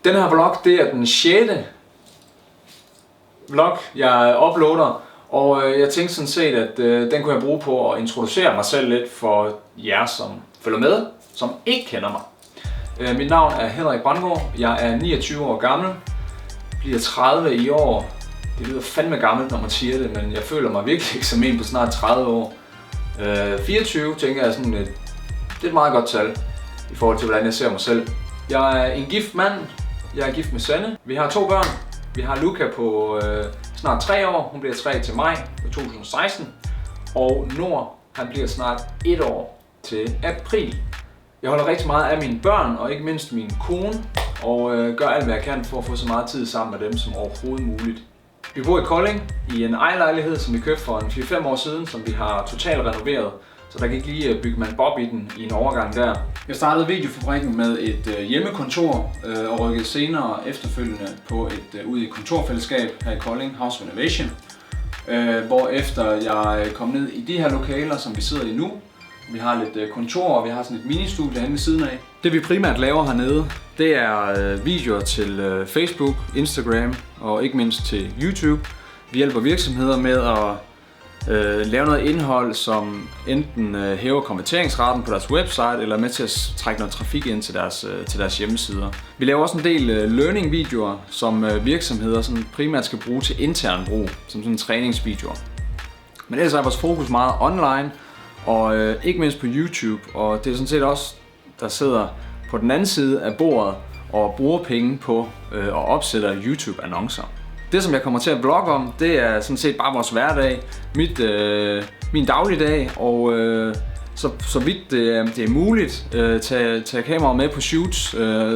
Den her vlog, det er den 6. vlog, jeg uploader, og jeg tænkte sådan set, at den kunne jeg bruge på at introducere mig selv lidt for jer, som følger med, som ikke kender mig. Mit navn er Henrik Brandgaard, jeg er 29 år gammel, bliver 30 i år. Det lyder fandme gammelt, når man siger det, men jeg føler mig virkelig ikke som en på snart 30 år. 24 tænker jeg sådan, det er et meget godt tal i forhold til, hvordan jeg ser mig selv. Jeg er en gift mand, jeg er gift med Sanne. Vi har 2 børn. Vi har Luca på snart 3 år, hun bliver 3 til maj 2016. Og Nord, han bliver snart 1 år til april. Jeg holder rigtig meget af mine børn, og ikke mindst min kone, og gør alt, hvad jeg kan for at få så meget tid sammen med dem som overhovedet muligt. Vi bor i Kolding i en ejerlejlighed, som vi købte for en 4-5 år siden, som vi har totalt renoveret. Så der kan ikke lige bygge man bob i den i en overgang der. Jeg startede videofabrikken med et hjemmekontor og rykkede senere efterfølgende på et ud i kontorfællesskab her i Kolding, House Renovation. Hvorefter jeg kom ned i de her lokaler, som vi sidder i nu. Vi har lidt kontor, og vi har sådan et ministudie hen ved siden af. Det vi primært laver hernede, det er videoer til Facebook, Instagram og ikke mindst til YouTube. Vi hjælper virksomheder med at lave noget indhold, som enten hæver konverteringsraten på deres website, eller er med til at trække noget trafik ind til deres hjemmesider. Vi laver også en del learning-videoer, som virksomheder sådan primært skal bruge til intern brug, som sådan træningsvideoer. Men ellers er vores fokus meget online, og ikke mindst på YouTube, og det er sådan set også, der sidder på den anden side af bordet og bruger penge på og opsætter YouTube-annoncer. Det, som jeg kommer til at vlogge om, det er sådan set bare vores hverdag, min dagligdag, og så vidt det er muligt, tage kameraet med på shoots,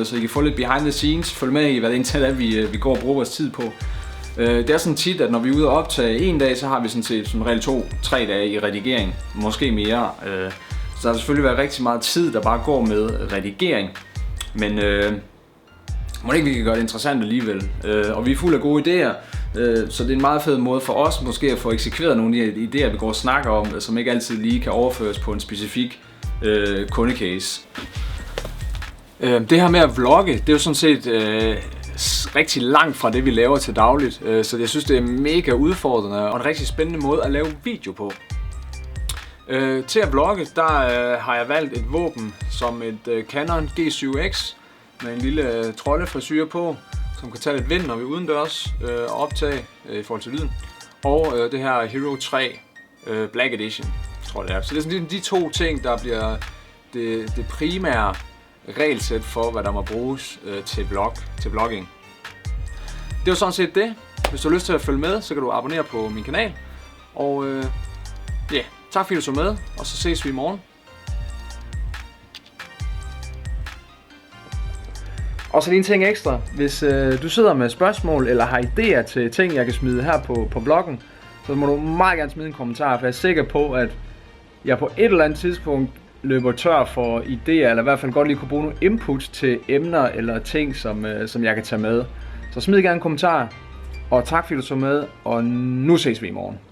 så I kan få lidt behind the scenes, følge med i, hvad det egentlig er, vi går og bruger vores tid på. Det er sådan tit, at når vi er ude og optage en dag, så har vi sådan set som regel 2-3 dage i redigering, måske mere. Så der har selvfølgelig været rigtig meget tid, der bare går med redigering, men må ikke vi kan gøre det interessant alligevel, og vi er fuld af gode idéer, så det er en meget fed måde for os måske at få eksekveret nogle af de idéer, vi går og snakker om, som ikke altid lige kan overføres på en specifik kundecase. Det her med at vlogge, det er jo sådan set rigtig langt fra det, vi laver til dagligt, så jeg synes, det er mega udfordrende og en rigtig spændende måde at lave video på. Til at vlogge, der har jeg valgt et våben som et Canon G7X med en lille troldefrisyre på, som kan tage lidt vind, når vi er udendørs og optage i forhold til lyden. Og det her Hero 3 Black Edition, tror jeg det er. Så det er sådan de 2 ting, der bliver det primære regelsæt for, hvad der må bruges til vlogging. Det er jo sådan set det. Hvis du har lyst til at følge med, så kan du abonnere på min kanal. Og tak fordi du så med, og så ses vi i morgen. Og så lige en ting ekstra. Hvis du sidder med spørgsmål eller har idéer til ting, jeg kan smide her på bloggen, så må du meget gerne smide en kommentar, for jeg er sikker på, at jeg på et eller andet tidspunkt løber tør for idéer, eller i hvert fald godt lige kunne bruge nogle input til emner eller ting, som jeg kan tage med. Så smid gerne en kommentar, og tak fordi du så med, og nu ses vi i morgen.